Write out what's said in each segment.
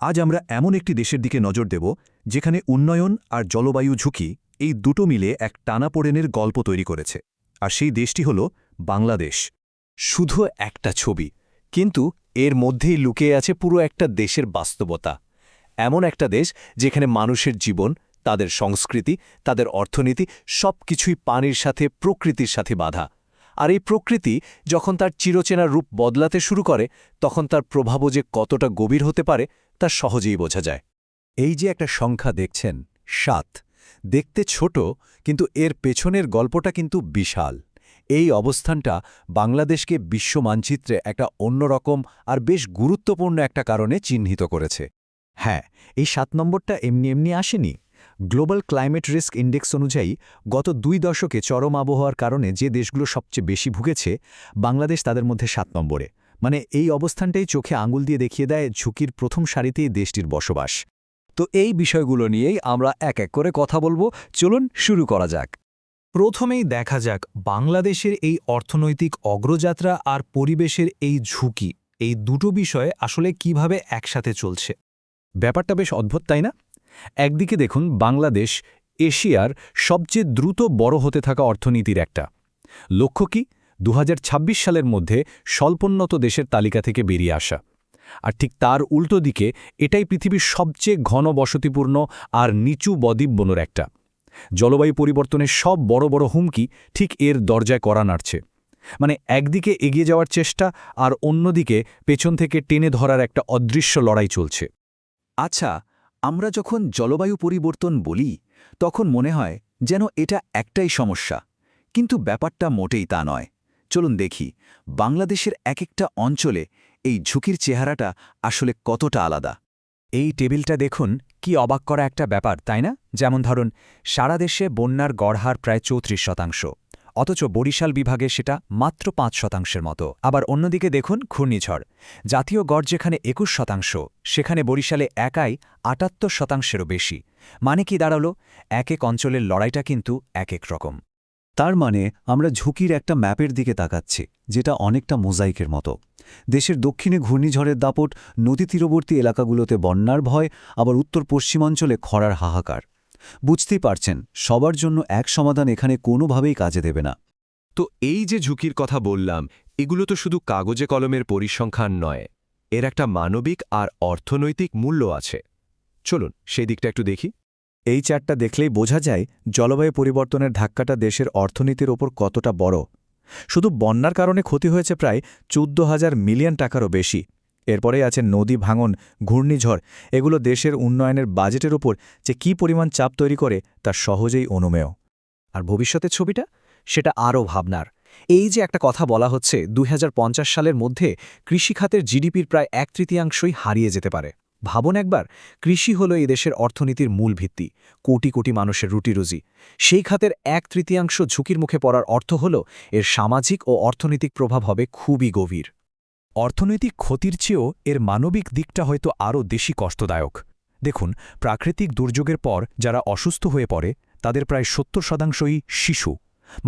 আজ আমরা এমন একটি দেশের দিকে নজর দেব যেখানে উন্নয়ন আর জলবায়ু ঝুঁকি এই দুটো মিলে এক টানাপোড়েনের গল্প তৈরি করেছে। আর সেই দেশটি হল বাংলাদেশ। শুধু একটা ছবি, কিন্তু এর মধ্যেই লুকিয়ে আছে পুরো একটা দেশের বাস্তবতা। এমন একটা দেশ যেখানে মানুষের জীবন, তাদের সংস্কৃতি, তাদের অর্থনীতি সবকিছুই পানির সাথে, প্রকৃতির সাথে বাঁধা। আর এই প্রকৃতি যখন তার চিরচেনা রূপ বদলাতে শুরু করে, তখন তার প্রভাবও যে কতটা গভীর হতে পারে তা সহজেই বোঝা যায়। এই যে একটা সংখ্যা দেখছেন ৭, দেখতে ছোট, কিন্তু এর পেছনের গল্পটা কিন্তু বিশাল। এই অবস্থানটা বাংলাদেশকে বিশ্ব মানচিত্রে একটা অন্যরকম আর বেশ গুরুত্বপূর্ণ একটা কারণে চিহ্নিত করেছে। হ্যাঁ, এই ৭ নম্বরটা এমনি এমনি আসেনি। গ্লোবাল ক্লাইমেট রিস্ক ইন্ডেক্স অনুযায়ী গত ২ দশকে চরম আবহাওয়ার কারণে যে দেশগুলো সবচেয়ে বেশি ভুগেছে, বাংলাদেশ তাদের মধ্যে ৭ নম্বরে। মানে এই অবস্থানটাই চোখে আঙুল দিয়ে দেখিয়ে দেয় ঝুঁকির প্রথম সারিতেই দেশটির বসবাস। তো এই বিষয়গুলো নিয়েই আমরা এক এক করে কথা বলবো। চলুন শুরু করা যাক। প্রথমেই দেখা যাক বাংলাদেশের এই অর্থনৈতিক অগ্রযাত্রা আর পরিবেশের এই ঝুঁকি, এই দুটো বিষয়ে আসলে কিভাবে একসাথে চলছে। ব্যাপারটা বেশ অদ্ভুত, তাই না? একদিকে দেখুন, বাংলাদেশ এশিয়ার সবচেয়ে দ্রুত বড় হতে থাকা অর্থনীতির একটা। লক্ষ্য কি? ২০২৬ সালের মধ্যে স্বল্পোন্নত দেশের তালিকা থেকে বেরিয়ে আসা। আর ঠিক তার উল্টো দিকে এটাই পৃথিবীর সবচেয়ে ঘন বসতিপূর্ণ আর নিচু বদ্বীপবনের একটা। জলবায়ু পরিবর্তনের সব বড় বড় হুমকি ঠিক এর দরজায় কড়া নাড়ছে। মানে একদিকে এগিয়ে যাওয়ার চেষ্টা, আর অন্যদিকে পেছন থেকে টেনে ধরার একটা অদৃশ্য লড়াই চলছে। আচ্ছা, আমরা যখন জলবায়ু পরিবর্তন বলি, তখন মনে হয় যেন এটা একটাই সমস্যা, কিন্তু ব্যাপারটা মোটেই তা নয়। চলুন দেখি বাংলাদেশের এক একটা অঞ্চলে এই ঝুঁকির চেহারাটা আসলে কতটা আলাদা। এই টেবিলটা দেখুন, কি অবাক করা একটা ব্যাপার, তাই না? যেমন ধরুন, সারা দেশে বন্যার গড় হার প্রায় ৩৪%, অথচ বরিশাল বিভাগে সেটা মাত্র ৫%-এর মতো। আবার অন্যদিকে দেখুন ঘূর্ণিঝড়, জাতীয় গড় যেখানে ২১%, সেখানে বরিশালে একাই ৭৮%-এরও বেশি। মানে কি দাঁড়ালো? এক এক অঞ্চলের লড়াইটা কিন্তু এক এক রকম। তার মানে আমরা ঝুঁকির একটা ম্যাপের দিকে তাকাচ্ছি, যেটা অনেকটা মোজাইকের মতো। দেশের দক্ষিণে ঘূর্ণিঝড়ের দাপট, নদী তীরবর্তী এলাকাগুলোতে বন্যার ভয়, আবার উত্তর পশ্চিমাঞ্চলে খরার হাহাকার। বুঝতেই পারছেন, সবার জন্য এক সমাধান এখানে কোনোভাবেই কাজে দেবে না। তো এই যে ঝুঁকির কথা বললাম, এগুলো তো শুধু কাগজে কলমের পরিসংখ্যান নয়, এর একটা মানবিক আর অর্থনৈতিক মূল্য আছে। চলুন সেই দিকটা একটু দেখি। এই চার্টটা দেখলেই বোঝা যায় জলবায়ু পরিবর্তনের ধাক্কাটা দেশের অর্থনীতির ওপর কতটা বড়। শুধু বন্যার কারণে ক্ষতি হয়েছে প্রায় ১৪,০০০ মিলিয়ন টাকারও বেশি। এরপরেই আছে নদী ভাঙন, ঘূর্ণিঝড়। এগুলো দেশের উন্নয়নের বাজেটের ওপর যে কী পরিমাণ চাপ তৈরি করে তা সহজেই অনুমেয়। আর ভবিষ্যতের ছবিটা, সেটা আরও ভাবনার। এই যে একটা কথা বলা হচ্ছে, ২০৫০ সালের মধ্যে কৃষিখাতের জিডিপির প্রায় ১/৩ হারিয়ে যেতে পারে। ভাবুন একবার, কৃষি হলো এই দেশের অর্থনীতির মূল ভিত্তি, কোটি কোটি মানুষের রুটিরুজি। সেই খাতের ১/৩ ঝুঁকির মুখে পড়ার অর্থ হল এর সামাজিক ও অর্থনৈতিক প্রভাব হবে খুবই গভীর। অর্থনৈতিক ক্ষতির চেয়েও এর মানবিক দিকটা হয়তো আরও বেশি কষ্টদায়ক। দেখুন, প্রাকৃতিক দুর্যোগের পর যারা অসুস্থ হয়ে পড়ে, তাদের প্রায় ৭০%ই শিশু।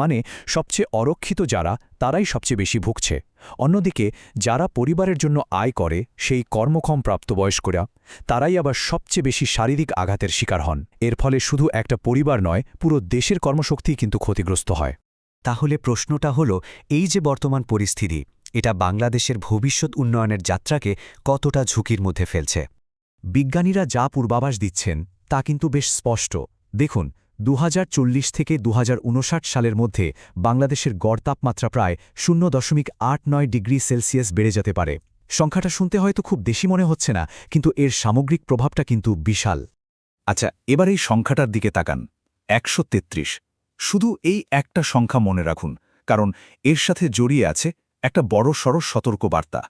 মানে সবচেয়ে অরক্ষিত যারা, তারাই সবচেয়ে বেশি ভুগছে। অন্যদিকে যারা পরিবারের জন্য আয় করে, সেই কর্মক্ষম প্রাপ্তবয়স্করা, তারাই আবার সবচেয়ে বেশি শারীরিক আঘাতের শিকার হন। এর ফলে শুধু একটা পরিবার নয়, পুরো দেশের কর্মশক্তি কিন্তু ক্ষতিগ্রস্ত হয়। তাহলে প্রশ্নটা হলো, এই যে বর্তমান পরিস্থিতি, এটা বাংলাদেশের ভবিষ্যৎ উন্নয়নের যাত্রাকে কতটা ঝুঁকির মধ্যে ফেলছে? বিজ্ঞানীরা যা পূর্বাভাস দিচ্ছেন তা কিন্তু বেশ স্পষ্ট। দেখুন, ২০৪০ থেকে ২০৫৯ সালের মধ্যে বাংলাদেশের গড় তাপমাত্রা প্রায় ০.৮৯ ডিগ্রি সেলসিয়াস বেড়ে যেতে পারে। সংখ্যাটা শুনতে হয়তো খুব বেশি মনে হচ্ছে না, কিন্তু এর সামগ্রিক প্রভাবটা কিন্তু বিশাল। আচ্ছা, এবার এই সংখ্যাটার দিকে তাকান, ১৩৩। শুধু এই একটা সংখ্যা মনে রাখুন, কারণ এর সাথে জড়িয়ে আছে একটা বড়সড় সতর্কবার্তা।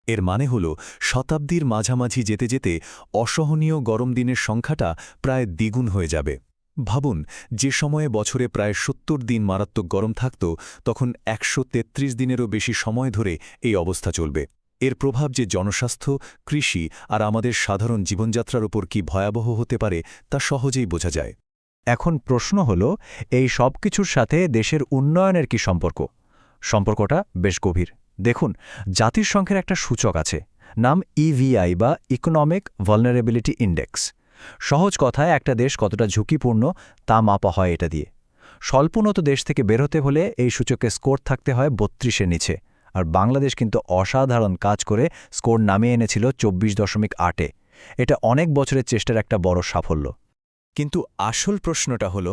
এর মানে হল, শতাব্দীর মাঝামাঝি যেতে যেতে অসহনীয় গরম দিনের সংখ্যাটা প্রায় দ্বিগুণ হয়ে যাবে। ভাবুন, যে সময়ে বছরে প্রায় ৭০ দিন মারাত্মক গরম থাকত, তখন ১৩৩ দিনেরও বেশি সময় ধরে এই অবস্থা চলবে। এর প্রভাব যে জনস্বাস্থ্য, কৃষি আর আমাদের সাধারণ জীবনযাত্রার উপর কি ভয়াবহ হতে পারে তা সহজেই বোঝা যায়। এখন প্রশ্ন হল, এই সব কিছুর সাথে দেশের উন্নয়নের কি সম্পর্ক? সম্পর্কটা বেশ গভীর। দেখুন, জাতিসংঘের একটা সূচক আছে, নাম ইভিআই বা ইকোনমিক ভালনারেবিলিটি ইন্ডেক্স। সহজ কথায় একটা দেশ কতটা ঝুঁকিপূর্ণ তা মাপা হয় এটা দিয়ে। স্বল্পোন্নত দেশ থেকে বের হতে হলে এই সূচকে স্কোর থাকতে হয় ৩২-এর নিচে, আর বাংলাদেশ কিন্তু অসাধারণ কাজ করে স্কোর নামিয়ে এনেছিল ২৪.৮-এ। এটা অনেক বছরের চেষ্টার একটা বড় সাফল্য। কিন্তু আসল প্রশ্নটা হলো,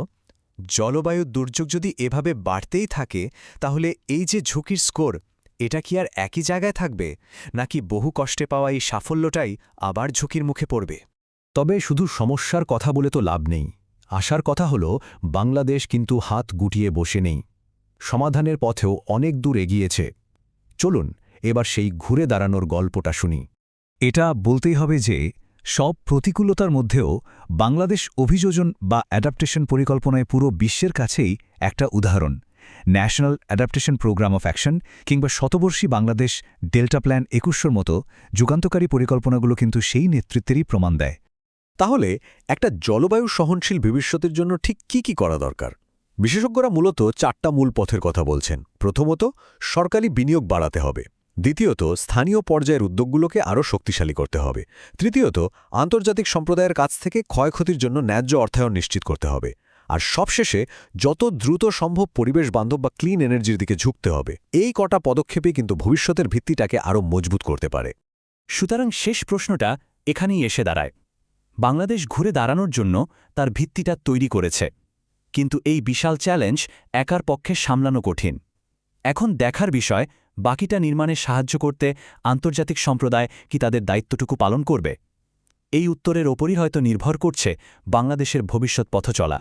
জলবায়ু দুর্যোগ যদি এভাবে বাড়তেই থাকে তাহলে এই যে ঝুঁকির স্কোর, এটা কি আর একই জায়গায় থাকবে, নাকি বহু কষ্টে পাওয়া এই সাফল্যটাই আবার ঝুঁকির মুখে পড়বে? তবে শুধু সমস্যার কথা বলে তো লাভ নেই। আশার কথা হল বাংলাদেশ কিন্তু হাত গুটিয়ে বসে নেই, সমাধানের পথেও অনেক দূর এগিয়েছে। চলুন এবার সেই ঘুরে দাঁড়ানোর গল্পটা শুনি। এটা বলতেই হবে যে সব প্রতিকূলতার মধ্যেও বাংলাদেশ অভিযোজন বা অ্যাডাপ্টেশন পরিকল্পনায় পুরো বিশ্বের কাছেই একটা উদাহরণ। National adaptation programme of action কিংবা শতবর্ষী বাংলাদেশ ডেল্টা প্ল্যান ২১০০র মতো যুগান্তকারী পরিকল্পনাগুলো কিন্তু সেই নেতৃত্বেরই প্রমাণ দেয়। তাহলে একটা জলবায়ু সহনশীল ভবিষ্যতের জন্য ঠিক কি করা দরকার? বিশেষজ্ঞরা মূলত ৪টা মূল পথের কথা বলছেন। প্রথমত, সরকারি বিনিয়োগ বাড়াতে হবে। দ্বিতীয়ত, স্থানীয় পর্যায়ের উদ্যোগগুলোকে আরও শক্তিশালী করতে হবে। তৃতীয়ত, আন্তর্জাতিক সম্প্রদায়ের কাছ থেকে ক্ষয়ক্ষতির জন্য ন্যায্য অর্থায়ন নিশ্চিত করতে হবে। আর সবশেষে যত দ্রুত সম্ভব পরিবেশ বান্ধব বা ক্লিন এনার্জির দিকে ঝুঁকতে হবে। এই কটা পদক্ষেপই কিন্তু ভবিষ্যতের ভিত্তিটাকে আরও মজবুত করতে পারে। সুতরাং শেষ প্রশ্নটা এখানেই এসে দাঁড়ায়। বাংলাদেশ ঘুরে দাঁড়ানোর জন্য তার ভিত্তিটা তৈরি করেছে, কিন্তু এই বিশাল চ্যালেঞ্জ একার পক্ষে সামলানো কঠিন। এখন দেখার বিষয়, বাকিটা নির্মাণে সাহায্য করতে আন্তর্জাতিক সম্প্রদায় কি তাদের দায়িত্বটুকু পালন করবে? এই উত্তরের ওপরই হয়তো নির্ভর করছে বাংলাদেশের ভবিষ্যৎ পথচলা।